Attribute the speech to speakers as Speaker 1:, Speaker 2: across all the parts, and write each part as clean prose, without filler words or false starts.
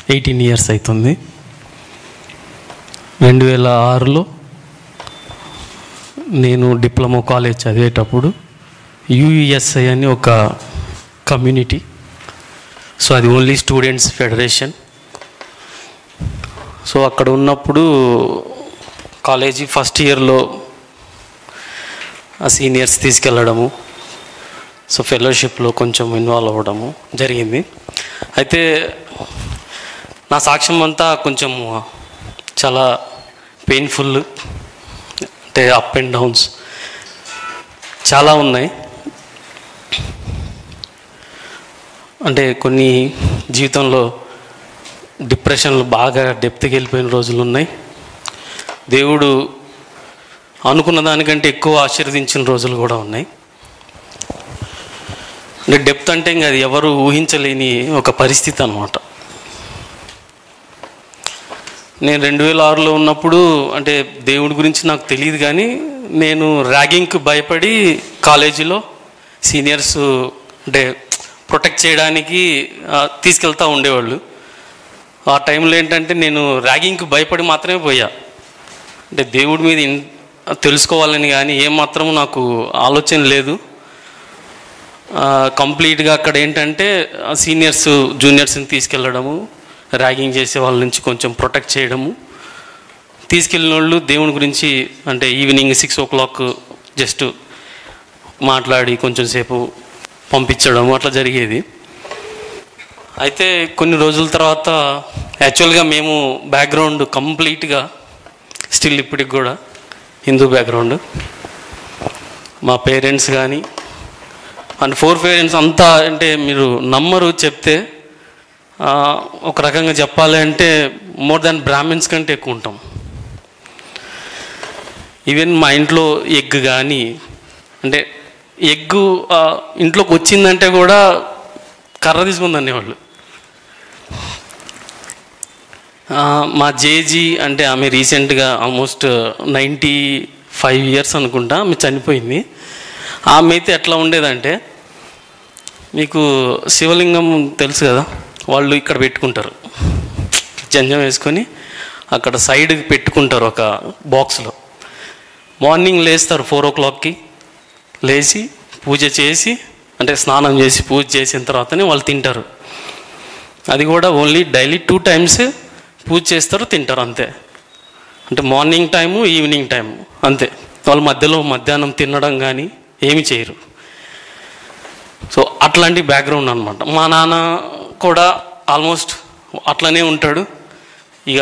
Speaker 1: 18 years అవుతుంది. 2006లో నేను diploma college చదివేటప్పుడు యూఈఎస్ఐ అని ఒక కమ్యూనిటీ, సో అది ఓన్లీ స్టూడెంట్స్ ఫెడరేషన్. సో అక్కడ ఉన్నప్పుడు కాలేజీ ఫస్ట్ ఇయర్లో ఆ సీనియర్స్ తీసుకెళ్ళడము, సో ఫెలోషిప్లో కొంచెం ఇన్వాల్వ్ అవ్వడము జరిగింది. అయితే నా సాక్ష్యం అంతా కొంచెం చాలా పెయిన్ఫుల్, అంటే అప్ అండ్ డౌన్స్ చాలా ఉన్నాయి. అంటే కొన్ని జీవితంలో డిప్రెషన్లు బాగా డెప్త్కి వెళ్ళిపోయిన రోజులు ఉన్నాయి. దేవుడు అనుకున్న దానికంటే ఎక్కువ ఆశీర్వదించిన రోజులు కూడా ఉన్నాయి. అంటే డెప్త్ అంటే ఇంకా అది ఎవరు ఊహించలేని ఒక పరిస్థితి అన్నమాట. నేను 2006లో ఉన్నప్పుడు అంటే దేవుడి గురించి నాకు తెలియదు, కానీ నేను ర్యాగింగ్కి భయపడి కాలేజీలో సీనియర్స్ అంటే ప్రొటెక్ట్ చేయడానికి తీసుకెళ్తూ ఉండేవాళ్ళు. ఆ టైంలో ఏంటంటే నేను ర్యాగింగ్కి భయపడి మాత్రమే పోయా. అంటే దేవుడి మీద తెలుసుకోవాలని కానీ ఏమాత్రం నాకు ఆలోచన లేదు. కంప్లీట్గా అక్కడ ఏంటంటే సీనియర్స్ జూనియర్స్ని తీసుకెళ్ళడము, ర్యాగింగ్ చేసే వాళ్ళ నుంచి కొంచెం ప్రొటెక్ట్ చేయడము, తీసుకెళ్ళిన వాళ్ళు దేవుని గురించి అంటే ఈవినింగ్ 6 o'clock జస్ట్ మాట్లాడి కొంచెం సేపు పంపించడము అట్లా జరిగేది. అయితే కొన్ని రోజుల తర్వాత యాక్చువల్గా మేము బ్యాక్గ్రౌండ్ కంప్లీట్గా స్టిల్ ఇప్పటికి కూడా హిందూ బ్యాక్గ్రౌండ్. మా పేరెంట్స్ కానీ అండ్ 4 పేరెంట్స్ అంతా అంటే మీరు నమ్మరు చెప్తే, ఒక రకంగా చెప్పాలి అంటే మోర్ దాన్ బ్రాహ్మిన్స్ కంటే ఎక్కువ ఉంటాం. ఈవెన్ మా ఇంట్లో ఎగ్ కానీ అంటే ఎగ్గు ఇంట్లోకి వచ్చిందంటే కూడా కర్ర తీసుకుంది అనేవాళ్ళు. మా జేజీ అంటే ఆమె రీసెంట్గా ఆల్మోస్ట్ 95 years అనుకుంటా ఆమె చనిపోయింది. ఆమె అయితే ఎట్లా ఉండేదంటే, మీకు శివలింగం తెలుసు కదా, వాళ్ళు ఇక్కడ పెట్టుకుంటారు, జంజం వేసుకొని అక్కడ సైడ్కి పెట్టుకుంటారు ఒక బాక్స్లో. మార్నింగ్ లేస్తారు 4 o'clockకి, లేచి పూజ చేసి అంటే స్నానం చేసి పూజ చేసిన తర్వాతనే వాళ్ళు తింటారు. అది కూడా ఓన్లీ డైలీ 2 times పూజ చేస్తారు, తింటారు అంతే. అంటే మార్నింగ్ టైము ఈవినింగ్ టైము అంతే. వాళ్ళు మధ్యలో మధ్యాహ్నం తినడం కానీ ఏమి చేయరు. సో అట్లాంటి బ్యాక్గ్రౌండ్ అనమాట. మా నాన్న కూడా ఆల్మోస్ట్ అట్లనే ఉంటాడు. ఇక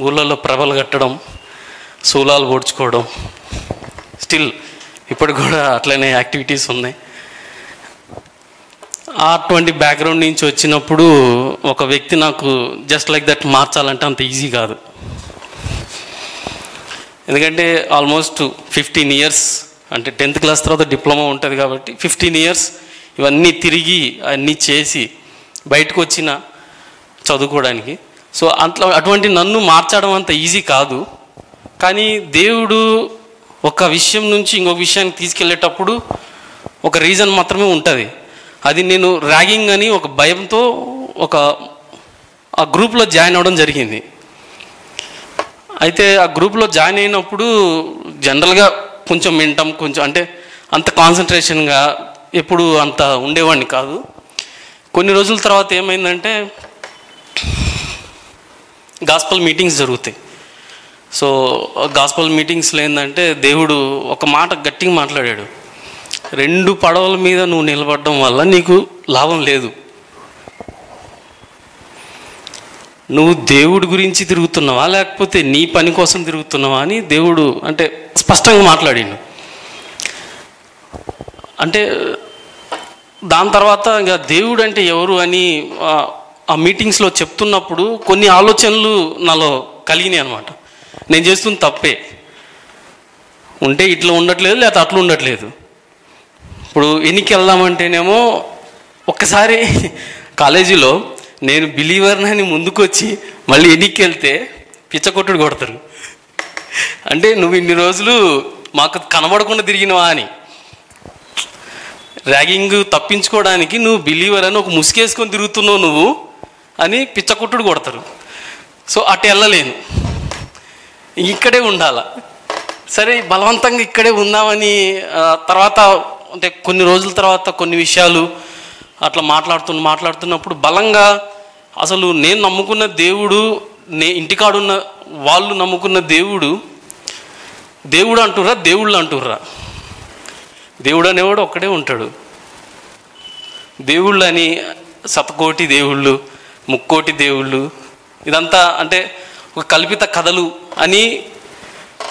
Speaker 1: ఊళ్ళలో ప్రభలు కట్టడం, శూలాలు పొడుచుకోవడం, స్టిల్ ఇప్పుడు కూడా అట్లనే యాక్టివిటీస్ ఉన్నాయి. అటువంటి బ్యాక్గ్రౌండ్ నుంచి వచ్చినప్పుడు ఒక వ్యక్తి నాకు జస్ట్ లైక్ దట్ మార్చాలంటే అంత ఈజీ కాదు. ఎందుకంటే ఆల్మోస్ట్ 15 years అంటే 10th class తర్వాత డిప్లొమా ఉంటుంది కాబట్టి 15 years ఇవన్నీ తిరిగి అన్నీ చేసి బయటకు వచ్చిన చదువుకోవడానికి. సో అటువంటి నన్ను మార్చడం అంత ఈజీ కాదు. కానీ దేవుడు ఒక విషయం నుంచి ఇంకొక విషయానికి తీసుకెళ్ళేటప్పుడు ఒక రీజన్ మాత్రమే ఉంటుంది. అది నేను ర్యాగింగ్ అని ఒక భయంతో ఆ గ్రూప్లో జాయిన్ అవ్వడం జరిగింది. అయితే ఆ గ్రూప్లో జాయిన్ అయినప్పుడు జనరల్గా కొంచెం వింటాం, కొంచెం అంటే అంత కాన్సన్ట్రేషన్గా ఎప్పుడు అంత ఉండేవాడిని కాదు. కొన్ని రోజుల తర్వాత ఏమైందంటే గాస్పల్ మీటింగ్స్ జరుగుతాయి. సో గాస్పల్ మీటింగ్స్లో ఏంటంటే దేవుడు ఒక మాట గట్టిగా మాట్లాడాడు, 2 పడవల మీద నువ్వు నిలబడడం వల్ల నీకు లాభం లేదు. నువ్వు దేవుడి గురించి తిరుగుతున్నావా లేకపోతే నీ పని కోసం తిరుగుతున్నావా అని దేవుడు అంటే స్పష్టంగా మాట్లాడిండు. అంటే దాని తర్వాత ఇంకా దేవుడు అంటే ఎవరు అని ఆ మీటింగ్స్లో చెప్తున్నప్పుడు కొన్ని ఆలోచనలు నాలో కలిగినాయి అనమాట. నేను చేస్తున్న తప్పే ఉంటే ఇట్లా ఉండట్లేదు, లేకపోతే అట్లా ఉండట్లేదు. ఇప్పుడు ఎన్నికి వెళ్దామంటేనేమో ఒక్కసారి కాలేజీలో నేను బిలీవర్నని ముందుకు వచ్చి మళ్ళీ ఎన్నికి వెళ్తే పిచ్చకొట్టుడు కొడతారు. అంటే నువ్వు ఇన్ని రోజులు మాకు కనబడకుండా తిరిగినవా అని. ర్యాగింగ్ తప్పించుకోవడానికి నువ్వు బిలీవర్ అని ఒక ముసుగేసుకొని తిరుగుతున్నావు నువ్వు అని పిచ్చకుట్టుడు కొడతారు. సో అటు వెళ్ళలేను, ఇక్కడే ఉండాల. సరే బలవంతంగా ఇక్కడే ఉందామని తర్వాత అంటే కొన్ని రోజుల తర్వాత కొన్ని విషయాలు అట్లా మాట్లాడుతున్నప్పుడు బలంగా అసలు నేను నమ్ముకున్న దేవుడు, ఇంటికాడున్న వాళ్ళు నమ్ముకున్న దేవుడు అంటుర్రా, దేవుళ్ళు అంటుర్రా? దేవుడు అనేవాడు ఒక్కడే ఉంటాడు. దేవుళ్ళు అని శతకోటి దేవుళ్ళు, ముక్కోటి దేవుళ్ళు, ఇదంతా అంటే ఒక కల్పిత కథలు అని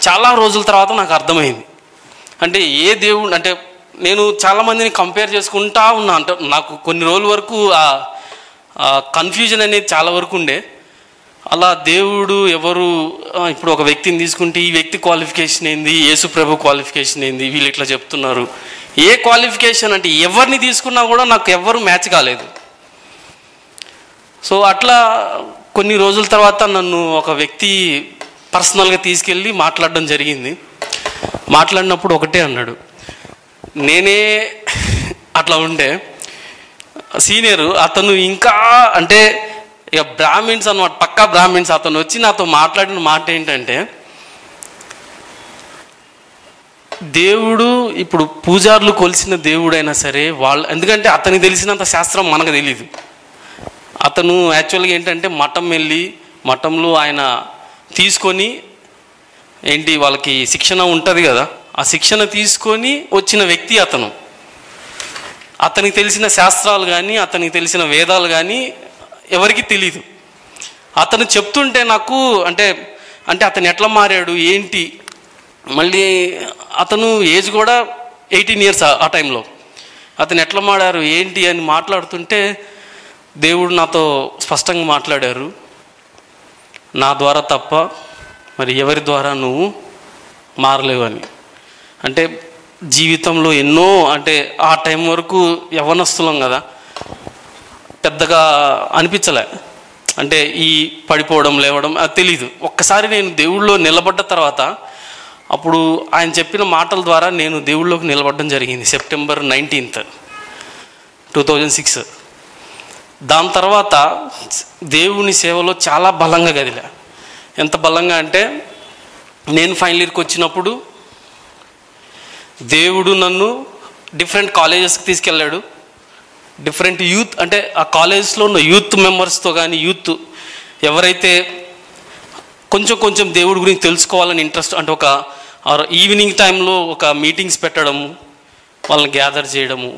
Speaker 1: చాలా రోజుల తర్వాత నాకు అర్థమైంది. అంటే ఏ దేవుడు అంటే నేను చాలామందిని కంపేర్ చేసుకుంటా ఉన్నా. అంటే నాకు కొన్ని రోజుల వరకు కన్ఫ్యూజన్ అనేది చాలా వరకు ఉండే. అలా దేవుడు ఎవరు, ఇప్పుడు ఒక వ్యక్తిని తీసుకుంటే ఈ వ్యక్తి క్వాలిఫికేషన్ ఏంది, యేసు ప్రభు క్వాలిఫికేషన్ ఏంది, వీళ్ళు ఇట్లా చెప్తున్నారు. ఏ క్వాలిఫికేషన్ అంటే ఎవరిని తీసుకున్నా కూడా నాకు ఎవరు మ్యాచ్ కాలేదు. సో అట్లా కొన్ని రోజుల తర్వాత నన్ను ఒక వ్యక్తి పర్సనల్గా తీసుకెళ్ళి మాట్లాడడం జరిగింది. మాట్లాడినప్పుడు ఒకటే అన్నాడు, నేనే అట్లా ఉండే సీనియరు అతను ఇంకా అంటే ఇక బ్రాహ్మిన్స్ అన్నమాట, పక్కా బ్రాహ్మిన్స్. అతను వచ్చి నాతో మాట్లాడిన మాట ఏంటంటే, దేవుడు ఇప్పుడు పూజారులు కొలిసిన దేవుడైనా సరే వాళ్ళు, ఎందుకంటే అతనికి తెలిసినంత శాస్త్రం మనకు తెలీదు. అతను యాక్చువల్గా ఏంటంటే మఠంలో ఆయన తీసుకొని ఏంటి వాళ్ళకి శిక్షణ ఉంటుంది కదా, ఆ శిక్షణ తీసుకొని వచ్చిన వ్యక్తి అతను. అతనికి తెలిసిన శాస్త్రాలు కానీ అతనికి తెలిసిన వేదాలు కానీ ఎవరికి తెలీదు. అతను చెప్తుంటే నాకు అంటే అతను ఎట్లా మారాడు ఏంటి, మళ్ళీ అతను ఏజ్ కూడా 18 years ఆ టైంలో. అతను ఎట్లా మారారు ఏంటి అని మాట్లాడుతుంటే దేవుడు నాతో స్పష్టంగా మాట్లాడారు, నా ద్వారా తప్ప మరి ఎవరి ద్వారా నువ్వు మారలేవు అని. అంటే జీవితంలో ఎన్నో అంటే ఆ టైం వరకు యవ్వనస్తులం కదా, పెద్దగా అనిపించలే. అంటే ఈ పడిపోవడం లేవడం అది తెలీదు. ఒక్కసారి నేను దేవుళ్ళో నిలబడ్డ తర్వాత అప్పుడు ఆయన చెప్పిన మాటల ద్వారా నేను దేవుళ్ళలోకి నిలబడడం జరిగింది. September 19th, 2006. దాని తర్వాత దేవుని సేవలో చాలా బలంగా కదిలా. ఎంత బలంగా అంటే నేను ఫైనల్ ఇయర్కి వచ్చినప్పుడు దేవుడు నన్ను డిఫరెంట్ కాలేజెస్కి తీసుకెళ్ళాడు. డిఫరెంట్ యూత్ అంటే ఆ కాలేజెస్లో ఉన్న యూత్ మెంబర్స్తో కానీ యూత్ ఎవరైతే కొంచెం దేవుడి గురించి తెలుసుకోవాలని ఇంట్రెస్ట్, అంటే ఒక ఈవినింగ్ టైంలో ఒక మీటింగ్స్ పెట్టడము, వాళ్ళని గ్యాదర్ చేయడము,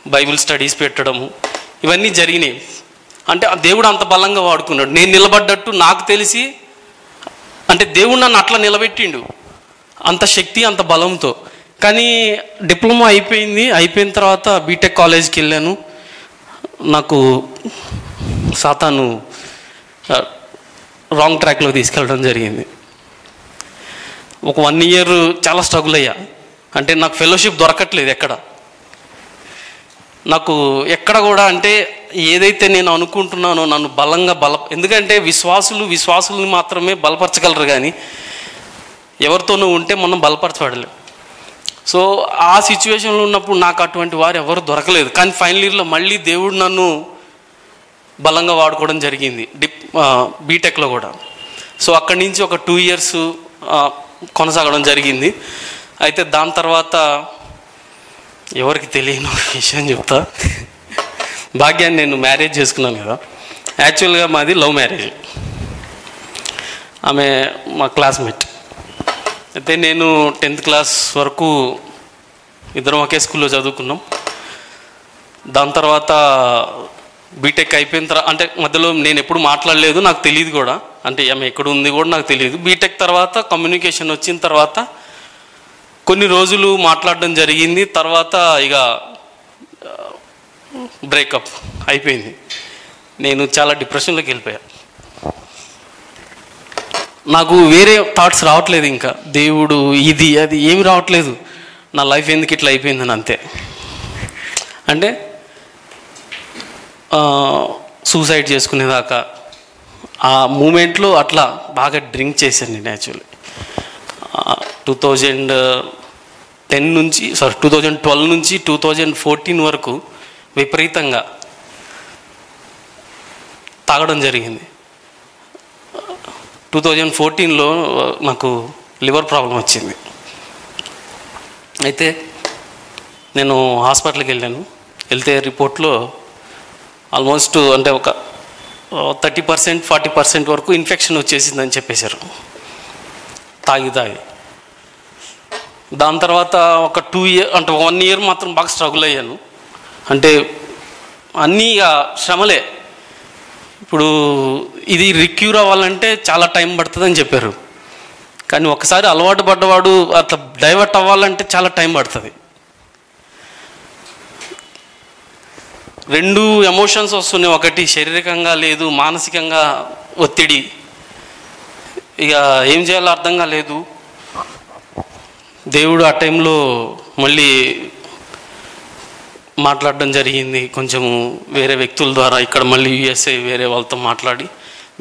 Speaker 1: బైబిల్ స్టడీస్ పెట్టడము, ఇవన్నీ జరిగినాయి. అంటే దేవుడు అంత బలంగా వాడుకున్నాడు. నేను నిలబడ్డట్టు నాకు తెలిసి అంటే దేవుడు నన్ను అట్లా నిలబెట్టిండు, అంత శక్తి అంత బలంతో. కానీ డిప్లొమా అయిపోయిన తర్వాత బీటెక్ కాలేజ్కి వెళ్ళాను. నాకు సాతాను రాంగ్ ట్రాక్లో తీసుకెళ్ళడం జరిగింది. ఒక 1 year చాలా స్ట్రగుల్ అయ్యా. అంటే నాకు ఫెలోషిప్ దొరకట్లేదు ఎక్కడ, నాకు ఎక్కడ కూడా. అంటే ఏదైతే నేను అనుకుంటున్నానో నన్ను బలంగా ఎందుకంటే విశ్వాసుల్ని మాత్రమే బలపరచగలరు, కానీ ఎవరితోనూ ఉంటే మనం బలపరచబడలేం. సో ఆ సిచ్యువేషన్లో ఉన్నప్పుడు నాకు అటువంటి వారు ఎవరు దొరకలేదు. కానీ ఫైనల్ ఇయర్లో మళ్ళీ దేవుడు నన్ను బలంగా వాడుకోవడం జరిగింది, బీటెక్లో కూడా. సో అక్కడి నుంచి ఒక 2 years కొనసాగడం జరిగింది. అయితే దాని తర్వాత ఎవరికి తెలియని విషయం చెప్తా. భాగ్యాన్ని నేను మ్యారేజ్ చేసుకున్నాను కదా. యాక్చువల్గా మాది లవ్ మ్యారేజ్. ఆమె మా క్లాస్మేట్. అయితే నేను 10th class వరకు ఇద్దరం ఒకే స్కూల్లో చదువుకున్నాం. దాని తర్వాత బీటెక్ అయిపోయిన తర్వాత అంటే మధ్యలో నేను ఎప్పుడు మాట్లాడలేదు, నాకు తెలియదు కూడా. అంటే ఆమె ఎక్కడ ఉంది కూడా నాకు తెలియదు. బీటెక్ తర్వాత కమ్యూనికేషన్ వచ్చిన తర్వాత కొన్ని రోజులు మాట్లాడడం జరిగింది. తర్వాత ఇక బ్రేకప్ అయిపోయింది. నేను చాలా డిప్రెషన్లోకి వెళ్ళిపోయా. నాకు వేరే థాట్స్ రావట్లేదు, ఇంకా దేవుడు ఇది అది ఏమి రావట్లేదు. నా లైఫ్ ఎందుకు ఇట్లా అయిపోయిందని అంతే. అంటే సూసైడ్ చేసుకునేదాకా ఆ మూమెంట్లో అట్లా బాగా డ్రింక్ చేశాను నేను. యాక్చువల్లీ 2012 నుంచి 2014 వరకు విపరీతంగా తాగడం జరిగింది. 2014లో నాకు లివర్ ప్రాబ్లం వచ్చింది. అయితే నేను హాస్పిటల్కి వెళ్ళాను. వెళ్తే రిపోర్ట్లో ఆల్మోస్ట్ అంటే ఒక 30% 40% వరకు ఇన్ఫెక్షన్ వచ్చేసిందని చెప్పేశారు తాగి. దాని తర్వాత ఒక 2 ఇయర్ అంటే 1 ఇయర్ మాత్రం బాగా స్ట్రగుల్ అయ్యాను. అంటే అన్నీ శ్రమలే. ఇప్పుడు ఇది రిక్యూర్ అవ్వాలంటే చాలా టైం పడుతుందని చెప్పారు. కానీ ఒకసారి అలవాటు పడ్డవాడు అట్లా డైవర్ట్ అవ్వాలంటే చాలా టైం పడుతుంది. 2 ఎమోషన్స్ వస్తున్నాయి. ఒకటి శారీరకంగా లేదు, మానసికంగా ఒత్తిడి. ఇక ఏం చేయాలో అర్థం కాలేదు. దేవుడు ఆ టైంలో మళ్ళీ మాట్లాడడం జరిగింది కొంచెము వేరే వ్యక్తుల ద్వారా. ఇక్కడ మళ్ళీ USA వేరే వాళ్ళతో మాట్లాడి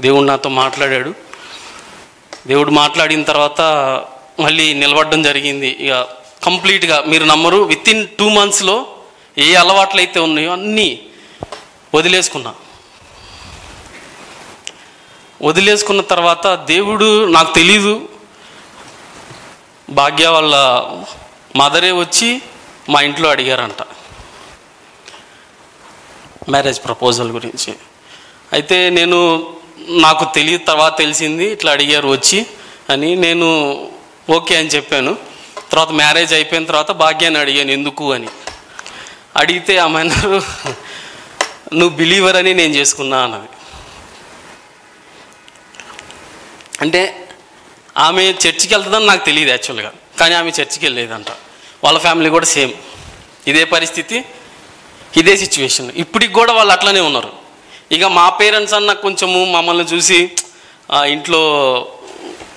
Speaker 1: దేవుడు నాతో మాట్లాడాడు. దేవుడు మాట్లాడిన తర్వాత మళ్ళీ నిలబడడం జరిగింది. ఇక కంప్లీట్గా మీరు నమ్మరు, వితిన్ 2 monthsలో ఏ అలవాట్లు అయితే ఉన్నాయో అన్నీ వదిలేసుకున్న తర్వాత దేవుడు నాకు తెలీదు, భాగ్య వాళ్ళ మదరే వచ్చి మా ఇంట్లో అడిగారంట మ్యారేజ్ ప్రపోజల్ గురించి. అయితే నాకు తెలియదు, తర్వాత తెలిసింది ఇట్లా అడిగారు వచ్చి అని. నేను ఓకే అని చెప్పాను. తర్వాత మ్యారేజ్ అయిపోయిన తర్వాత భాగ్యాన్ని అడిగాను ఎందుకు అని. అడిగితే ఆమె అన్నారు, నువ్వు బిలీవర్ అని నేను చేసుకున్నా అన్నది. అంటే ఆమె చర్చికి వెళ్తుందని నాకు తెలియదు యాక్చువల్గా, కానీ ఆమె చర్చికి వెళ్ళలేదంట. వాళ్ళ ఫ్యామిలీ కూడా సేమ్ ఇదే పరిస్థితి, ఇదే సిచ్యువేషన్. ఇప్పటికి కూడా వాళ్ళు అట్లనే ఉన్నారు. ఇక మా పేరెంట్స్ అన్న కొంచెము మమ్మల్ని చూసి ఇంట్లో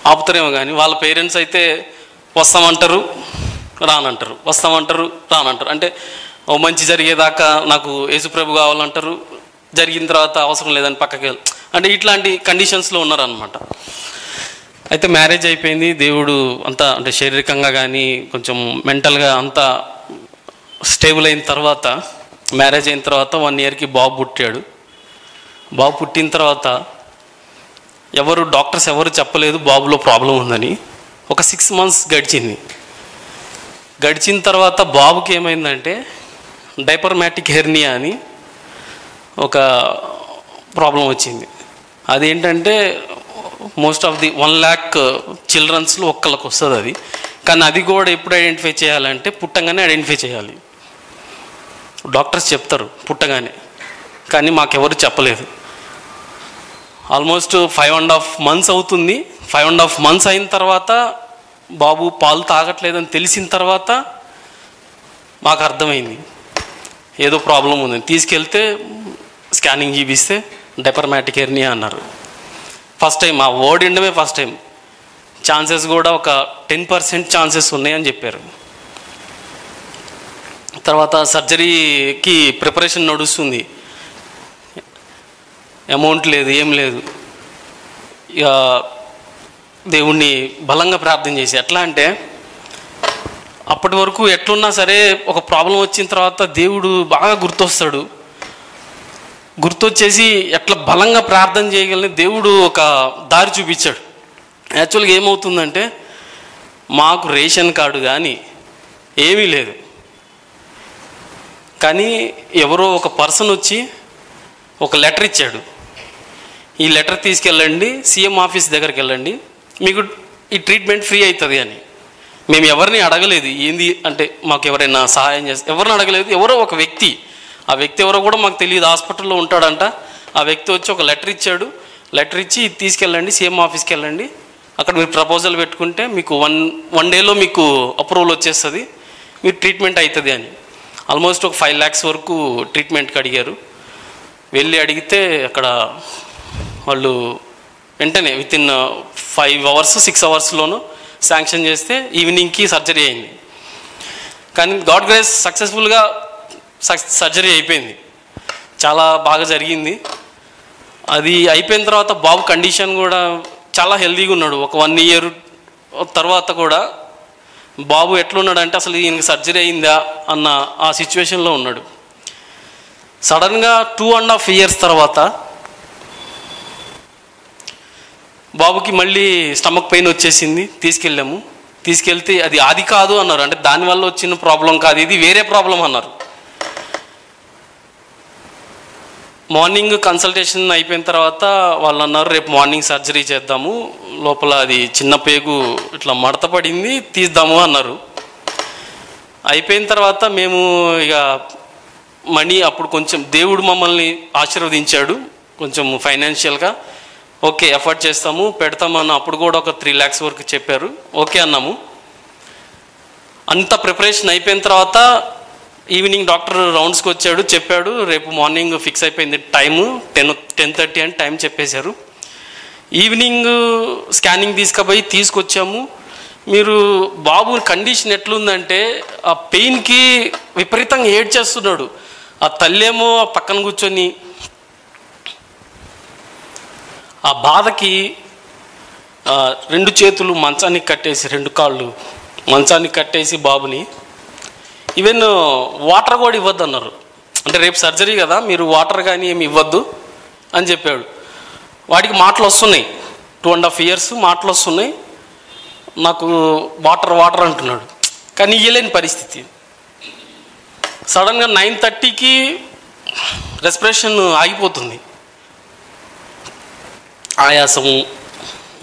Speaker 1: ఆపుతారేమో, కానీ వాళ్ళ పేరెంట్స్ అయితే వస్తామంటారు రానంటారు, వస్తామంటారు రానంటారు. అంటే ఓ మంచి జరిగేదాకా నాకు యేసుప్రభు కావాలంటారు, జరిగిన తర్వాత అవసరం లేదని పక్కకి అంటే ఇట్లాంటి కండిషన్స్లో ఉన్నారనమాట. అయితే మ్యారేజ్ అయిపోయింది. దేవుడు అంతా అంటే శారీరకంగా కానీ కొంచెం మెంటల్గా అంతా స్టేబుల్ అయిన తర్వాత, మ్యారేజ్ అయిన తర్వాత 1 ఇయర్కి బాబు పుట్టాడు. బాబు పుట్టిన తర్వాత డాక్టర్స్ ఎవరు చెప్పలేదు బాబులో ప్రాబ్లం ఉందని. ఒక 6 months గడిచింది. గడిచిన తర్వాత బాబుకి ఏమైందంటే డైపర్మాటిక్ హెర్నియా అని ఒక ప్రాబ్లం వచ్చింది. అదేంటంటే మోస్ట్ ఆఫ్ ది 1 lakh చిల్డ్రన్స్లో ఒక్కళ్ళకి వస్తుంది అది. కానీ అది కూడా ఎప్పుడు ఐడెంటిఫై చేయాలంటే పుట్టంగానే ఐడెంటిఫై చేయాలి. డాక్టర్స్ చెప్తారు పుట్టగానే, కానీ మాకెవరు చెప్పలేదు. ఆల్మోస్ట్ 5.5 months అవుతుంది. 5.5 months అయిన తర్వాత బాబు పాలు తాగట్లేదని తెలిసిన తర్వాత మాకు అర్థమైంది ఏదో ప్రాబ్లం ఉందని. తీసుకెళ్తే స్కానింగ్ చూపిస్తే డైపర్మాటిక్ హెర్నియా అన్నారు. ఫస్ట్ టైం ఆ వర్డ్ వినడమే ఫస్ట్ టైం. ఛాన్సెస్ కూడా ఒక 10% ఛాన్సెస్ ఉన్నాయని చెప్పారు. తర్వాత సర్జరీకి ప్రిపరేషన్ నడుస్తుంది. అమౌంట్ లేదు, ఏం లేదు. ఇక దేవుణ్ణి బలంగా ప్రార్థన చేసి, ఎట్లా అంటే అప్పటి వరకు ఎట్లున్నా సరే ఒక ప్రాబ్లం వచ్చిన తర్వాత దేవుడు బాగా గుర్తొస్తాడు. గుర్తొచ్చేసి ఎట్లా బలంగా ప్రార్థన చేయగలని దేవుడు ఒక దారి చూపించాడు. యాక్చువల్గా ఏమవుతుందంటే మాకు రేషన్ కార్డు కానీ ఏమీ లేదు, కానీ ఎవరో ఒక పర్సన్ వచ్చి ఒక లెటర్ ఇచ్చాడు. ఈ లెటర్ తీసుకెళ్ళండి, CM ఆఫీస్ దగ్గరికి వెళ్ళండి, మీకు ఈ ట్రీట్మెంట్ ఫ్రీ అవుతుంది అని. మేము ఎవరిని అడగలేదు, ఏంది అంటే మాకు ఎవరైనా సహాయం చేస్తే ఎవరిని అడగలేదు. ఎవరో ఒక వ్యక్తి, ఆ వ్యక్తి ఎవరో కూడా మాకు తెలియదు, హాస్పిటల్లో ఉంటాడంట. ఆ వ్యక్తి వచ్చి ఒక లెటర్ ఇచ్చాడు. లెటర్ ఇచ్చి తీసుకెళ్ళండి, CM ఆఫీస్కి వెళ్ళండి, అక్కడ మీరు ప్రపోజల్ పెట్టుకుంటే మీకు వన్ డేలో మీకు అప్రూవల్ వచ్చేస్తుంది, మీరు ట్రీట్మెంట్ అవుతుంది అని. ఆల్మోస్ట్ ఒక 5 lakhs వరకు ట్రీట్మెంట్కి అడిగారు. వెళ్ళి అడిగితే అక్కడ వాళ్ళు వెంటనే వితిన్ 5 hours 6 hours శాంక్షన్ చేస్తే ఈవినింగ్కి సర్జరీ అయింది. కానీ గాడ్ గ్రేస్ సక్సెస్ఫుల్గా సర్జరీ అయిపోయింది. చాలా బాగా జరిగింది. అది అయిపోయిన తర్వాత బాబు కండిషన్ కూడా చాలా హెల్తీగా ఉన్నాడు. ఒక 1 year తర్వాత కూడా బాబు ఎట్లున్నాడంటే అసలు ఈయనకి సర్జరీ అయిందా అన్న ఆ సిచ్యువేషన్లో ఉన్నాడు. సడన్గా 2.5 years తర్వాత బాబుకి మళ్ళీ స్టమక్ పెయిన్ వచ్చేసింది, తీసుకెళ్తే అది కాదు అన్నారు. అంటే దానివల్ల వచ్చిన ప్రాబ్లం కాదు, ఇది వేరే ప్రాబ్లం అన్నారు. మార్నింగ్ కన్సల్టేషన్ అయిపోయిన తర్వాత వాళ్ళు అన్నారు, రేపు మార్నింగ్ సర్జరీ చేద్దాము, లోపల అది చిన్న పేగు ఇట్లా మడత పడింది, తీద్దాము అన్నారు. అయిపోయిన తర్వాత మేము ఇక మనీ అప్పుడు కొంచెం దేవుడు మమ్మల్ని ఆశీర్వదించాడు కొంచెం ఫైనాన్షియల్గా. ఓకే ఎఫర్ట్ చేస్తాము, పెడతామన్న. అప్పుడు కూడా ఒక 3 lakhs వరకు చెప్పారు. ఓకే అన్నాము. అంత ప్రిపరేషన్ అయిపోయిన తర్వాత ఈవినింగ్ డాక్టర్ రౌండ్స్కి వచ్చాడు, చెప్పాడు రేపు మార్నింగ్ ఫిక్స్ అయిపోయింది టైము 10:30 అని టైం చెప్పేశారు. ఈవినింగ్ స్కానింగ్ తీసుకొచ్చాము. మీరు బాబు కండిషన్ ఎట్లుందంటే ఆ పెయిన్కి విపరీతంగా ఏడ్చేస్తున్నాడు. ఆ తల్లేమో పక్కన కూర్చొని ఆ బాధకి 2 చేతులు మంచానికి కట్టేసి, 2 కాళ్ళు మంచానికి కట్టేసి బాబుని ఈవెన్ వాటర్ కూడా ఇవ్వద్దు అన్నారు. అంటే రేపు సర్జరీ కదా, మీరు వాటర్ కానీ ఏమి ఇవ్వద్దు అని చెప్పాడు. వాడికి మాటలు వస్తున్నాయి, 2.5 years మాటలు వస్తున్నాయి. నాకు వాటర్ అంటున్నాడు, కానీ ఇయ్యలేని పరిస్థితి. సడన్గా 9:30కి రెస్పిరేషన్ ఆగిపోతుంది, ఆయాసము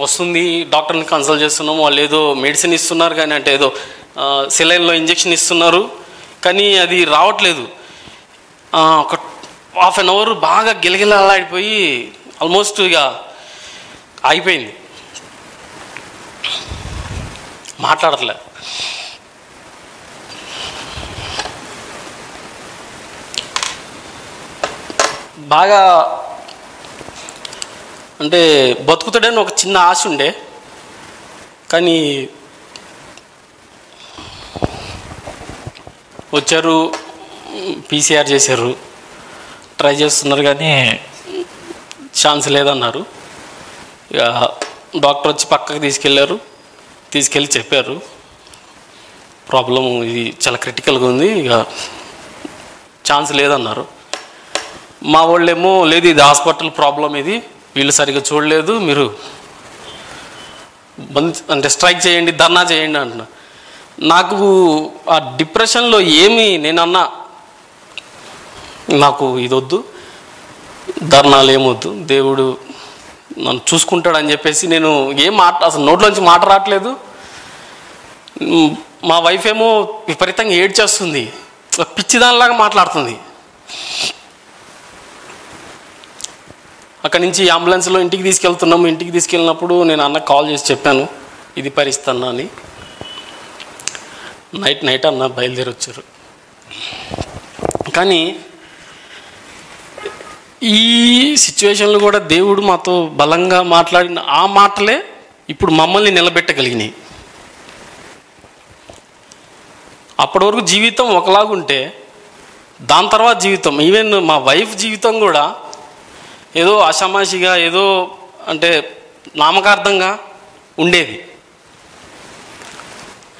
Speaker 1: వస్తుంది. డాక్టర్ని కన్సల్ట్ చేస్తున్నాము, వాళ్ళు ఏదో మెడిసిన్ ఇస్తున్నారు, కానీ అంటే ఏదో సెలైన్లో ఇంజెక్షన్ ఇస్తున్నారు, కానీ అది రావట్లేదు. ఒక 1/2 hour బాగా గిలగిలాడిపోయి ఆల్మోస్ట్ ఇక ఆగిపోయింది, మాట్లాడట్లే. బాగా అంటే బతుకుతాడని ఒక చిన్న ఆశ ఉండే, కానీ వచ్చారు, PCR చేశారు, ట్రై చేస్తున్నారు, కానీ ఛాన్స్ లేదన్నారు. ఇక డాక్టర్ వచ్చి పక్కకు తీసుకెళ్ళి చెప్పారు, ప్రాబ్లం ఇది చాలా క్రిటికల్గా ఉంది, ఇక ఛాన్స్ లేదన్నారు. మా వాళ్ళేమో లేదు ఇది హాస్పిటల్ ప్రాబ్లం, ఇది వీళ్ళు సరిగ్గా చూడలేదు, మీరు అంటే స్ట్రైక్ చేయండి, ధర్నా చేయండి అంటున్నా. నాకు ఆ డిప్రెషన్లో నేనన్నా నాకు ఇది వద్దు, ధర్నాలు ఏమొద్దు, దేవుడు నన్ను చూసుకుంటాడని చెప్పేసి నేను అసలు నోట్లోంచి మాట రావట్లేదు. మా వైఫ్ ఏమో విపరీతంగా ఏడ్చేస్తుంది, పిచ్చిదానిలాగా మాట్లాడుతుంది. అక్కడి నుంచి అంబులెన్స్లో ఇంటికి తీసుకెళ్తున్నాము. ఇంటికి తీసుకెళ్ళినప్పుడు నేను అన్నకు కాల్ చేసి చెప్పాను, ఇది పరిస్థితి అన్నా అని. నైట్ అన్న బయలుదేరి వచ్చారు. కానీ ఈ సిచ్యువేషన్లో కూడా దేవుడు మాతో బలంగా మాట్లాడిన ఆ మాటలే ఇప్పుడు మమ్మల్ని నిలబెట్టగలిగినాయి. అప్పటి వరకు జీవితం ఒకలాగుంటే దాని తర్వాత జీవితం, ఈవెన్ మా వైఫ్ జీవితం కూడా ఏదో అషమాషిగా, ఏదో అంటే నామకార్థంగా ఉండేది.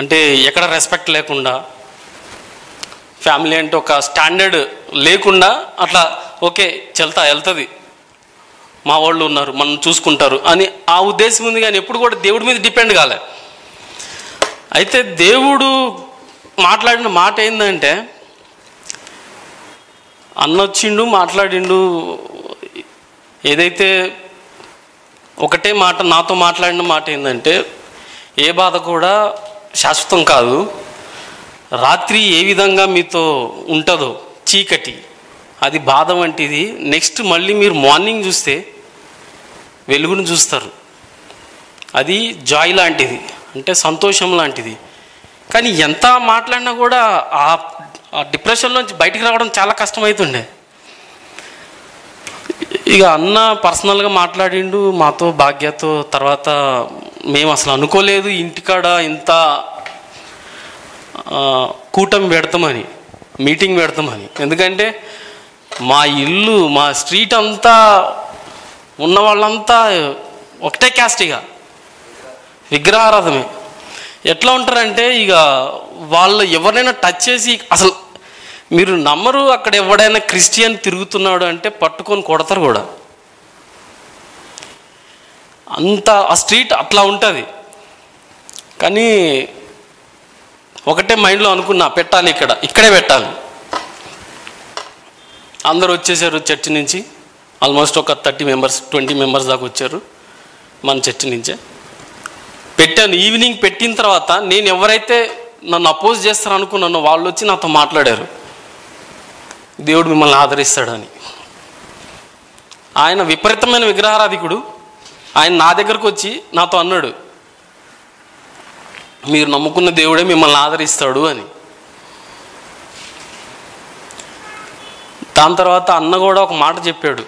Speaker 1: అంటే ఎక్కడ రెస్పెక్ట్ లేకుండా, ఫ్యామిలీ అంటే ఒక స్టాండర్డ్ లేకుండా, అట్లా ఓకే వెళ్తుంది, మా వాళ్ళు ఉన్నారు మనం చూసుకుంటారు అని ఆ ఉద్దేశం ఉంది. కానీ ఎప్పుడు కూడా దేవుడి మీద డిపెండ్ కాలే. అయితే దేవుడు మాట్లాడిన మాట ఏంటంటే, అన్నొచ్చిండు మాట్లాడిండు, ఏదైతే ఒకటే మాట నాతో మాట్లాడిన మాట ఏంటంటే, ఏ బాధ కూడా శాశ్వతం కాదు, రాత్రి ఏ విధంగా మీతో ఉంటుందో చీకటి, అది బాధ వంటిది. నెక్స్ట్ మళ్ళీ మీరు మార్నింగ్ చూస్తే వెలుగును చూస్తారు, అది జాయ్ లాంటిది, అంటే సంతోషం లాంటిది. కానీ ఎంత మాట్లాడినా కూడా ఆ డిప్రెషన్లోంచి బయటికి రావడం చాలా కష్టమవుతుండే. ఇక అన్న పర్సనల్గా మాట్లాడిండు మాతో, భాగ్యతో. తర్వాత మేము అసలు అనుకోలేదు ఇంటికాడ ఇంత కూటమి పెడతామని, మీటింగ్ పెడతామని. ఎందుకంటే మా ఇల్లు, మా స్ట్రీట్ అంతా ఉన్న వాళ్ళంతా ఒకటే క్యాస్ట్, ఇక విగ్రహారాధమే. ఎట్లా ఉంటారంటే ఇక వాళ్ళు ఎవరైనా టచ్ చేసి, అసలు మీరు నమ్మరు, అక్కడ ఎవడైనా క్రిస్టియన్ తిరుగుతున్నాడు అంటే పట్టుకొని కొడతారు కూడా. అంత ఆ స్ట్రీట్ అట్లా ఉంటుంది. కానీ ఒకటే మైండ్లో అనుకున్నా, పెట్టాలి ఇక్కడే పెట్టాలి. అందరూ వచ్చేసారు చర్చి నుంచి, ఆల్మోస్ట్ ఒక 30 మెంబర్స్ 20 మెంబర్స్ దాకా వచ్చారు మన చర్చి నుంచే. పెట్టాను. ఈవినింగ్ పెట్టిన తర్వాత నేను ఎవరైతే నన్ను అపోజ్ చేస్తారు అనుకున్నానో వాళ్ళు వచ్చి నాతో మాట్లాడారు, దేవుడు మిమ్మల్ని ఆదరిస్తాడని. ఆయన విపరీతమైన విగ్రహారాధికుడు. ఆయన నా దగ్గరకు వచ్చి నాతో అన్నాడు, మీరు నమ్ముకున్న దేవుడే మిమ్మల్ని ఆదరిస్తాడు అని. దాని తర్వాత అన్న కూడా ఒక మాట చెప్పాడు,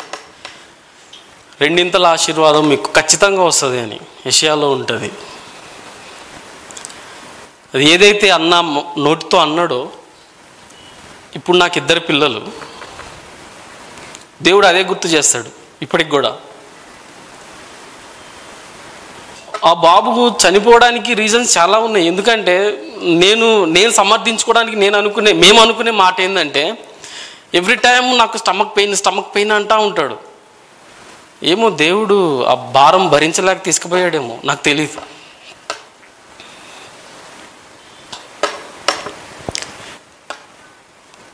Speaker 1: 2 ఆశీర్వాదం మీకు ఖచ్చితంగా వస్తుంది అని యెషయాలో ఉంటుంది. అది ఏదైతే అన్న నోటితో అన్నాడో, ఇప్పుడు నాకు 2 పిల్లలు, దేవుడు అదే గుర్తు చేస్తాడు ఇప్పటికి కూడా. ఆ బాబుకు చనిపోవడానికి రీజన్స్ చాలా ఉన్నాయి. ఎందుకంటే నేను సమర్థించుకోవడానికి మేము అనుకునే మాట ఏంటంటే, ఎవ్రీ టైం నాకు స్టమక్ పెయిన్ అంటూ ఉంటాడు. ఏమో దేవుడు ఆ భారం భరించలేక తీసుకుపోయాడేమో, నాకు తెలియదు.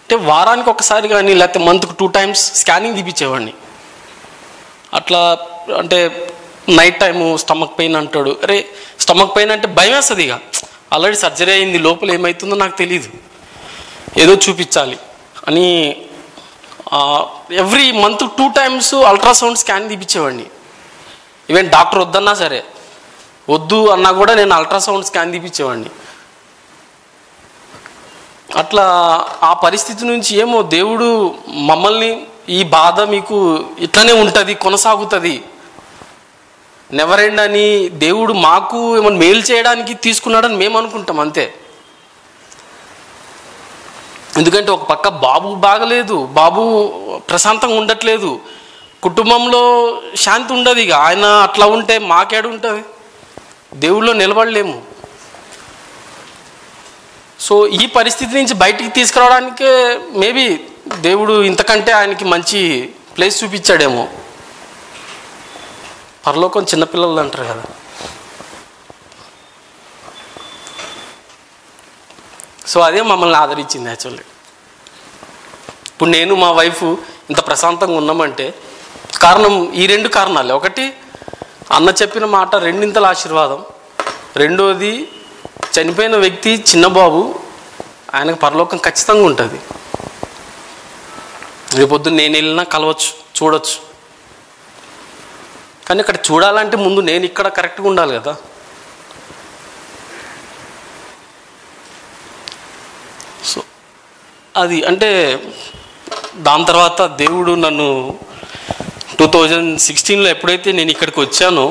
Speaker 1: అంటే వారానికి ఒకసారి కానీ లేకపోతే మంత్కి 2 times స్కానింగ్ తీపించేవాడిని. అట్లా అంటే నైట్ టైము స్టమక్ పెయిన్ అంటాడు. అరే స్టమక్ పెయిన్ అంటే భయం వేస్తుంది. ఇక ఆల్రెడీ సర్జరీ అయింది, లోపల ఏమవుతుందో నాకు తెలీదు, ఏదో చూపించాలి అని every month 2 times ultrasound scan తీపించేవాడిని. ఈవెన్ డాక్టర్ వద్దన్నా సరే, వద్దు అన్నా కూడా నేను అల్ట్రాసౌండ్ స్కాన్ తీపించేవాడిని. అట్లా ఆ పరిస్థితి నుంచి ఏమో దేవుడు మమ్మల్ని, ఈ బాధ మీకు ఇట్లనే ఉంటుంది, కొనసాగుతుంది, నెవర్ ఎండ్ అని దేవుడు మాకు ఏమన్నా మేలు చేయడానికి తీసుకున్నాడని మేము అనుకుంటాం అంతే. ఎందుకంటే ఒక పక్క బాబు బాగలేదు, బాబు ప్రశాంతంగా ఉండట్లేదు, కుటుంబంలో శాంతి ఉండదు. ఇక ఆయన అట్లా ఉంటే మాకేడు ఉంటుంది, దేవుళ్ళో నిలబడలేము. సో ఈ పరిస్థితి నుంచి బయటికి తీసుకురావడానికే మేబీ దేవుడు ఇంతకంటే ఆయనకి మంచి ప్లేస్ చూపించాడేమో. పరలోకం చిన్నపిల్లలు అంటారు కదా. సో అదే మమ్మల్ని ఆదరించింది యాక్చువల్లీ. ఇప్పుడు నేను మా వైఫ్ ఇంత ప్రశాంతంగా ఉన్నామంటే కారణం ఈ 2 కారణాలే. ఒకటి అన్న చెప్పిన మాట 2 ఆశీర్వాదం, రెండోది చనిపోయిన వ్యక్తి చిన్న బాబు, ఆయనకు పరలోకం ఖచ్చితంగా ఉంటుంది. రేపొద్దు నేను వెళ్ళినా కలవచ్చు, చూడవచ్చు. కానీ ఇక్కడ చూడాలంటే ముందు నేను ఇక్కడ కరెక్ట్గా ఉండాలి కదా. సో అది అంటే దాని తర్వాత దేవుడు నన్ను 2016లో ఎప్పుడైతే నేను ఇక్కడికి వచ్చానో,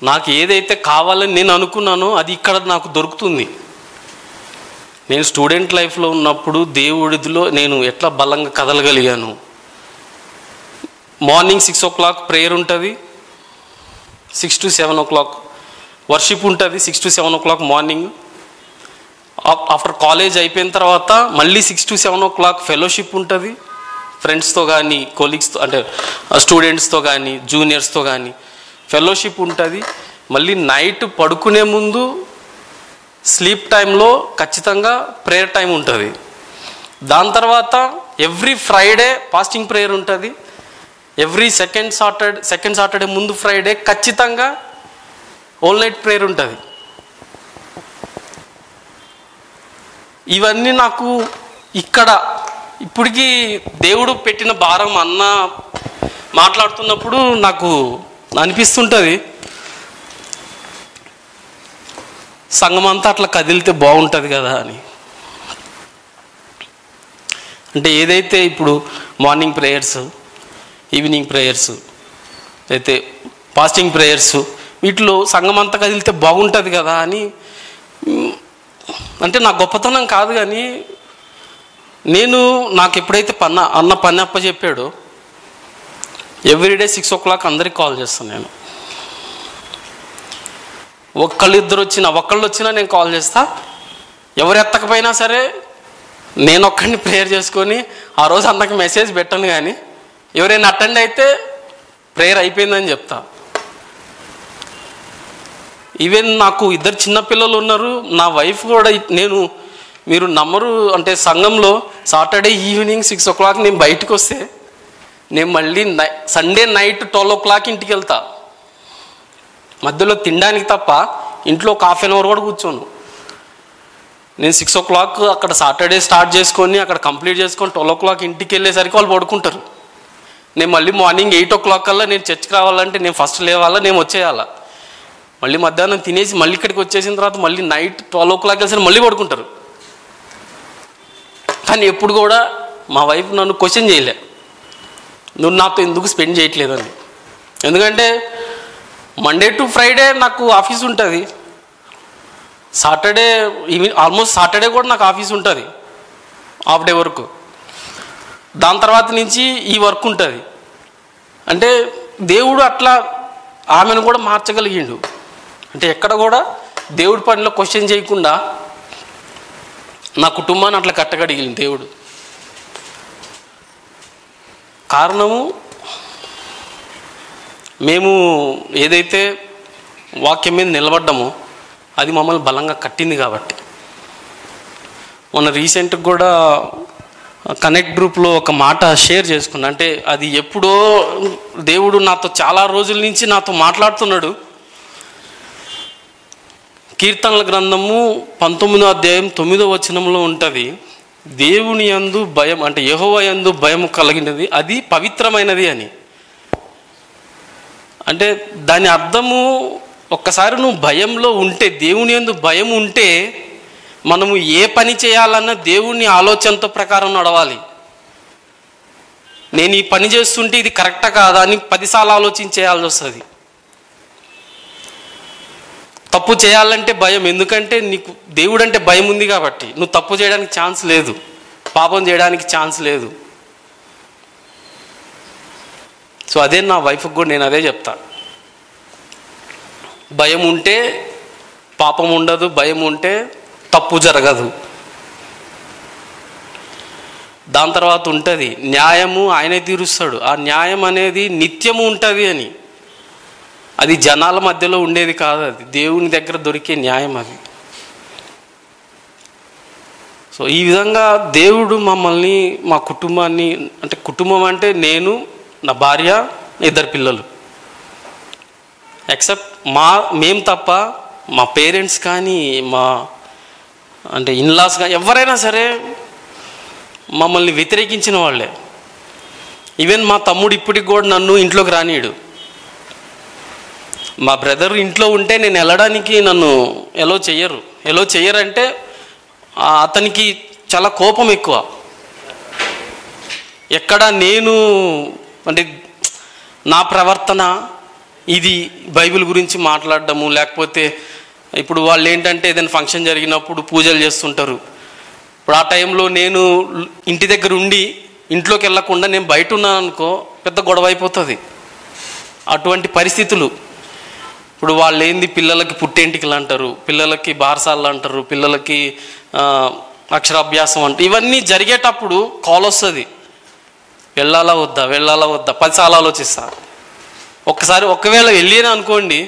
Speaker 1: నాకు ఏదైతే కావాలని నేను అనుకున్నానో అది ఇక్కడ నాకు దొరుకుతుంది. నేను స్టూడెంట్ లైఫ్లో ఉన్నప్పుడు దేవుడిలో నేను ఎట్లా బలంగా కదలగలిగాను. మార్నింగ్ 6 o'clock ప్రేయర్ ఉంటుంది, 6 to 7 o'clock వర్షిప్ ఉంటుంది, 6 to 7 o'clock morning. After college అయిపోయిన తర్వాత మళ్ళీ 6 to 7 o'clock ఫెలోషిప్ ఉంటుంది, ఫ్రెండ్స్తో కానీ కొలీగ్స్తో అంటే స్టూడెంట్స్తో కానీ జూనియర్స్తో కానీ ఫెలోషిప్ ఉంటుంది. మళ్ళీ నైట్ పడుకునే ముందు స్లీప్ టైంలో ఖచ్చితంగా ప్రేయర్ టైం ఉంటుంది. దాని తర్వాత ఎవ్రీ ఫ్రైడే ఫాస్టింగ్ ప్రేయర్ ఉంటుంది. ఎవ్రీ సెకండ్ సాటర్డే ముందు ఫ్రైడే ఖచ్చితంగా ఆల్ నైట్ ప్రేయర్ ఉంటుంది. ఇవన్నీ నాకు ఇక్కడ ఇప్పటికీ దేవుడు పెట్టిన భారం. అన్న మాట్లాడుతున్నప్పుడు నాకు అనిపిస్తుంటుంది, సంఘం అంతా అట్లా కదిలితే బాగుంటుంది కదా అని. అంటే ఏదైతే ఇప్పుడు మార్నింగ్ ప్రేయర్స్, ఈవినింగ్ ప్రేయర్స్, అయితే ఫాస్టింగ్ ప్రేయర్స్, వీటిలో సంఘం అంతా కదిలితే బాగుంటుంది కదా అని. అంటే నా గొప్పతనం కాదు, కానీ నాకు ఎప్పుడైతే అన్న పని అప్ప చెప్పాడో ఎవ్రీడే 6 o'clock అందరికి కాల్ చేస్తాను నేను. ఒకళ్ళు వచ్చినా నేను కాల్ చేస్తా. ఎవరు ఎత్తకపోయినా సరే నేను ఒక్కడిని ప్రేయర్ చేసుకొని ఆ రోజు అన్నకి మెసేజ్ పెట్టను. కానీ ఎవరైనా అటెండ్ అయితే ప్రేయర్ అయిపోయిందని చెప్తా. ఈవెన్ నాకు 2 చిన్నపిల్లలు ఉన్నారు. నా వైఫ్ కూడా మీరు నమ్మరు, అంటే సంఘంలో సాటర్డే ఈవినింగ్ 6 o'clock నేను బయటకు వస్తే నేను మళ్ళీ సండే నైట్ 12 o'clock ఇంటికి వెళ్తా. మధ్యలో తినడానికి తప్ప ఇంట్లో ఒక ½ hour కూడా కూర్చోను. నేను 6 o'clock అక్కడ సాటర్డే స్టార్ట్ చేసుకొని అక్కడ కంప్లీట్ చేసుకొని 12 o'clock ఇంటికి వెళ్ళేసరికి వాళ్ళు పడుకుంటారు. నేను మళ్ళీ మార్నింగ్ 8 o'clock కల్లా నేను చర్చ్కి రావాలంటే నేను ఫస్ట్ లేవాలా, నేను వచ్చేయాలా. మళ్ళీ మధ్యాహ్నం తినేసి మళ్ళీ ఇక్కడికి వచ్చేసిన తర్వాత మళ్ళీ నైట్ 12 o'clock వెళ్ళేసరికి మళ్ళీ పడుకుంటారు. కానీ ఎప్పుడు కూడా మా వైఫ్ నన్ను క్వశ్చన్ చేయలే, నువ్వు నాతో ఎందుకు స్పెండ్ చేయట్లేదని. ఎందుకంటే మండే టు ఫ్రైడే నాకు ఆఫీస్ ఉంటుంది, సాటర్డే ఆల్మోస్ట్ సాటర్డే కూడా నాకు ఆఫీస్ ఉంటుంది, హాఫ్ డే వరకు. దాని తర్వాత నుంచి ఈ వర్క్ ఉంటుంది. అంటే దేవుడు అట్లా ఆమెను కూడా మార్చగలిగిండు. అంటే ఎక్కడ కూడా దేవుడి పనిలో క్వశ్చన్ చేయకుండా నా కుటుంబాన్ని అట్లా కట్టగలిగింది దేవుడు. కారణము మేము ఏదైతే వాక్యం మీద నిలబడ్డామో అది మమ్మల్ని బలంగా కట్టింది కాబట్టి. మొన్న రీసెంట్గా కూడా కనెక్ట్ గ్రూప్లో ఒక మాట షేర్ చేసుకున్నా. అంటే అది ఎప్పుడో దేవుడు నాతో చాలా రోజుల నుంచి నాతో మాట్లాడుతున్నాడు. కీర్తనల గ్రంథము 19వ అధ్యాయం 9వ వచనంలో ఉంటుంది, దేవుని యందు భయం, అంటే యెహోవా యందు భయం కలిగినది అది పవిత్రమైనది అని. అంటే దాని అర్థము, ఒక్కసారి నువ్వు భయంలో ఉంటే, దేవుని యందు భయం ఉంటే, మనము ఏ పని చేయాలన్నా దేవుని ఆలోచనతో ప్రకారం నడవాలి. నేను ఈ పని చేస్తుంటే ఇది కరెక్టా కాదా అని 10 సార్లు ఆలోచించేయాల్సి వస్తుంది. తప్పు చేయాలంటే భయం, ఎందుకంటే నీకు దేవుడు అంటే భయం ఉంది కాబట్టి నువ్వు తప్పు చేయడానికి ఛాన్స్ లేదు, పాపం చేయడానికి ఛాన్స్ లేదు. సో అదే నా వైఫ్కి కూడా నేను అదే చెప్తా, భయం ఉంటే పాపం ఉండదు, భయం ఉంటే తప్పు జరగదు. దాని తర్వాత ఉంటుంది న్యాయము, ఆయనే తీరుస్తాడు. ఆ న్యాయం అనేది నిత్యము ఉంటుంది అని. అది జనాల మధ్యలో ఉండేది కాదు, అది దేవుని దగ్గర దొరికే న్యాయం అది. సో ఈ విధంగా దేవుడు మమ్మల్ని, మా కుటుంబాన్ని, అంటే కుటుంబం అంటే నేను, నా భార్య, 2 పిల్లలు, ఎక్సెప్ట్ మేము తప్ప మా పేరెంట్స్ కానీ, మా అంటే ఇన్లాస్ కానీ ఎవరైనా సరే మమ్మల్ని వ్యతిరేకించిన వాళ్ళే. ఈవెన్ మా తమ్ముడు ఇప్పటికి కూడా నన్ను ఇంట్లోకి రానియడు. మా బ్రదర్ ఇంట్లో ఉంటే నేను వెళ్ళడానికి నన్ను ఎలో చెయ్యరంటే అతనికి చాలా కోపం ఎక్కువ. ఎక్కడ నేను అంటే నా ప్రవర్తన ఇది బైబిల్ గురించి మాట్లాడడము, లేకపోతే ఇప్పుడు వాళ్ళు ఏంటంటే ఏదైనా ఫంక్షన్ జరిగినప్పుడు పూజలు చేస్తుంటారు. ఇప్పుడు ఆ టైంలో నేను ఇంటి దగ్గర ఉండి ఇంట్లోకి వెళ్ళకుండా నేను బయట ఉన్నాను అనుకో, పెద్ద గొడవ అయిపోతుంది. అటువంటి పరిస్థితులు. ఇప్పుడు వాళ్ళు ఏంది, పిల్లలకి పుట్టేంటికలు అంటారు, పిల్లలకి బారసాలు అంటారు, పిల్లలకి అక్షరాభ్యాసం అంటారు. ఇవన్నీ జరిగేటప్పుడు కాల్ వస్తుంది, వెళ్ళాలా వద్దా 10 సార్లు ఆలోచిస్తా. ఒకవేళ వెళ్ళినా అనుకోండి,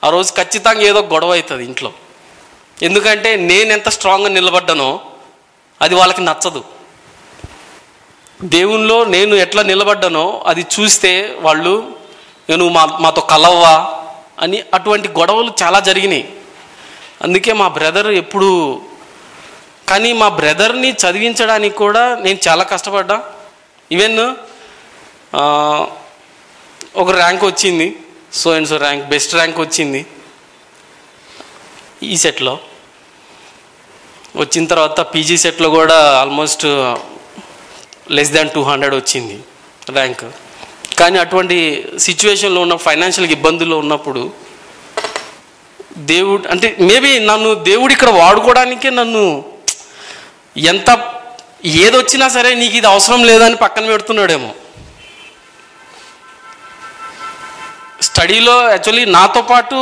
Speaker 1: ఆ రోజు ఖచ్చితంగా ఏదో గొడవ అవుతుంది ఇంట్లో. ఎందుకంటే నేను ఎంత స్ట్రాంగ్గా నిలబడ్డానో అది వాళ్ళకి నచ్చదు. దేవునిలో నేను ఎట్లా నిలబడ్డానో అది చూస్తే వాళ్ళు నువ్వు మాతో కలవ్వా అని అటువంటి గొడవలు చాలా జరిగినాయి. అందుకే మా బ్రదర్ ఎప్పుడు, కానీ మా బ్రదర్ని చదివించడానికి కూడా నేను చాలా కష్టపడ్డా. ఈవెన్ ఒక ర్యాంక్ వచ్చింది, so and so rank, best rank వచ్చింది ఈ సెట్లో. వచ్చిన తర్వాత పీజీ సెట్లో కూడా ఆల్మోస్ట్ లెస్ దాన్ 200 వచ్చింది ర్యాంక్. కానీ అటువంటి సిచ్యువేషన్లో ఉన్న, ఫైనాన్షియల్గా ఇబ్బందుల్లో ఉన్నప్పుడు దేవుడు అంటే మేబీ నన్ను దేవుడు ఇక్కడ వాడుకోవడానికే నన్ను ఎంత ఏదొచ్చినా సరే నీకు ఇది అవసరం లేదని పక్కన పెడుతున్నాడేమో. స్టడీలో యాక్చువల్లీ నాతో పాటు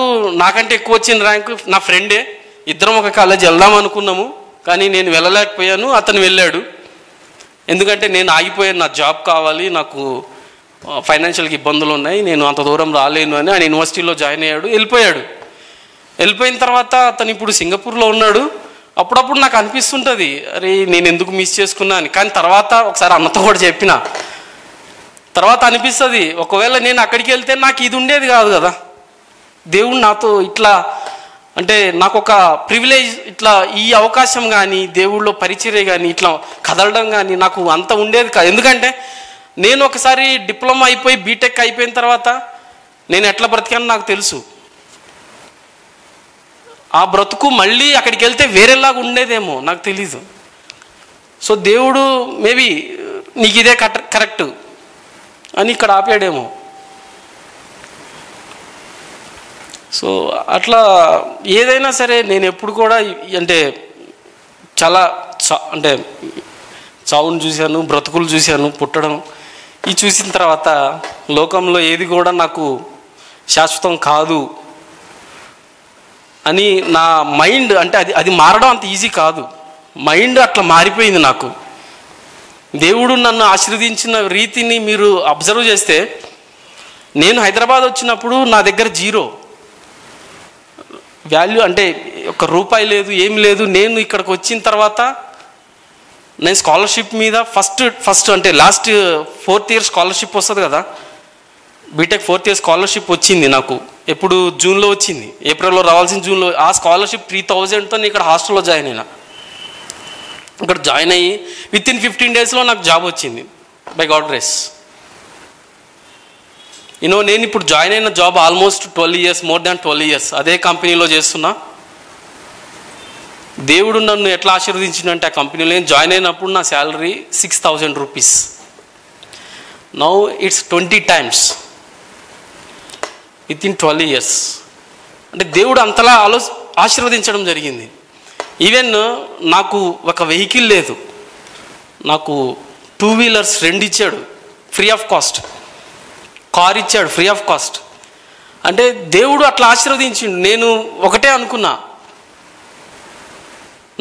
Speaker 1: నాకంటే ఎక్కువ వచ్చిన ర్యాంకు నా ఫ్రెండే. ఇద్దరం ఒక కాలేజ్ వెళ్దాం అనుకున్నాము, కానీ నేను వెళ్ళలేకపోయాను, అతను వెళ్ళాడు. ఎందుకంటే నేను ఆగిపోయాను, నా జాబ్ కావాలి, నాకు ఫైనాన్షియల్గా ఇబ్బందులు ఉన్నాయి, నేను అంత దూరం రాలేను అని ఆయన యూనివర్సిటీలో జాయిన్ అయ్యాడు, వెళ్ళిపోయాడు. వెళ్ళిపోయిన తర్వాత అతను ఇప్పుడు సింగపూర్లో ఉన్నాడు. అప్పుడప్పుడు నాకు అనిపిస్తుంటుంది, అరే నేను ఎందుకు మిస్ చేసుకున్నా అని. కానీ తర్వాత ఒకసారి అన్నతో కూడా చెప్పిన తర్వాత అనిపిస్తుంది, ఒకవేళ నేను అక్కడికి వెళ్తే నాకు ఇది ఉండేది కాదు కదా. దేవుడు నాతో ఇట్లా అంటే నాకు ఒక ప్రివిలేజ్, ఇట్లా ఈ అవకాశం కానీ దేవుళ్ళో పరిచర్య కానీ ఇట్లా కదలడం కానీ నాకు అంత ఉండేది కాదు. ఎందుకంటే నేను ఒకసారి డిప్లొమా అయిపోయి బీటెక్ అయిపోయిన తర్వాత నేను ఎట్లా బ్రతికానో నాకు తెలుసు. ఆ బ్రతుకు మళ్ళీ అక్కడికి వెళ్తే వేరేలాగా ఉండేదేమో నాకు తెలీదు. సో దేవుడు మేబీ నీకు ఇదే కరెక్ట్ అని ఇక్కడ ఆపాడేమో. సో అట్లా ఏదైనా సరే నేను ఎప్పుడు కూడా అంటే చాలా అంటే చావును చూశాను, బ్రతుకులు చూశాను, పుట్టడం ఇది చూసిన తర్వాత లోకంలో ఏది కూడా నాకు శాశ్వతం కాదు అని నా మైండ్ అంటే అది మారడం అంత ఈజీ కాదు. మైండ్ అట్లా మారిపోయింది నాకు. దేవుడు నన్ను ఆశీర్వదించిన రీతిని మీరు అబ్జర్వ్ చేస్తే, నేను హైదరాబాద్ వచ్చినప్పుడు నా దగ్గర జీరో వాల్యూ, అంటే ₹1 లేదు, ఏమి లేదు. నేను ఇక్కడికి వచ్చిన తర్వాత నేను స్కాలర్షిప్ మీద ఫస్ట్ అంటే లాస్ట్ 4th ఇయర్ స్కాలర్షిప్ వస్తుంది కదా, బీటెక్ 4th ఇయర్ స్కాలర్షిప్ వచ్చింది నాకు. ఎప్పుడు జూన్లో వచ్చింది, ఏప్రిల్లో రావాల్సిన జూన్లో. ఆ స్కాలర్షిప్ 3000తో నేను ఇక్కడ హాస్టల్లో జాయిన్ అయినా. ఇక్కడ జాయిన్ అయ్యి వితిన్ 15 డేస్లో నాకు జాబ్ వచ్చింది బై గాడ్ గ్రేస్. నేను ఇప్పుడు జాయిన్ అయిన job almost 12 years, more than 12 years అదే కంపెనీలో చేస్తున్నా. దేవుడు నన్ను ఎట్లా ఆశీర్వదించిందంటే, ఆ కంపెనీలో నేను జాయిన్ అయినప్పుడు నా salary ₹6000. Now it's 20 times within 12 years. అంటే దేవుడు అంతలా ఆశీర్వదించడం జరిగింది. ఈవెన్ నాకు ఒక వెహికల్ లేదు, నాకు 2 వీలర్స్ 2 ఇచ్చాడు ఫ్రీ ఆఫ్ కాస్ట్, కార్ ఇచ్చాడు ఫ్రీ ఆఫ్ కాస్ట్. అంటే దేవుడు అట్లా ఆశీర్వదించిండు. నేను ఒకటే అనుకున్నా,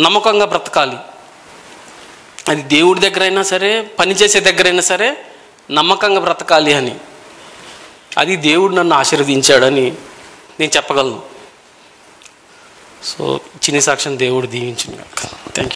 Speaker 1: నమ్మకంగా బ్రతకాలి. అది దేవుడి దగ్గర అయినా సరే, పనిచేసే దగ్గర అయినా సరే నమ్మకంగా బ్రతకాలి అని. అది దేవుడు నన్ను ఆశీర్వదించాడని నేను చెప్పగలను. సో చిన్ని సాక్ష్యం దేవుడు దీవించును గాక.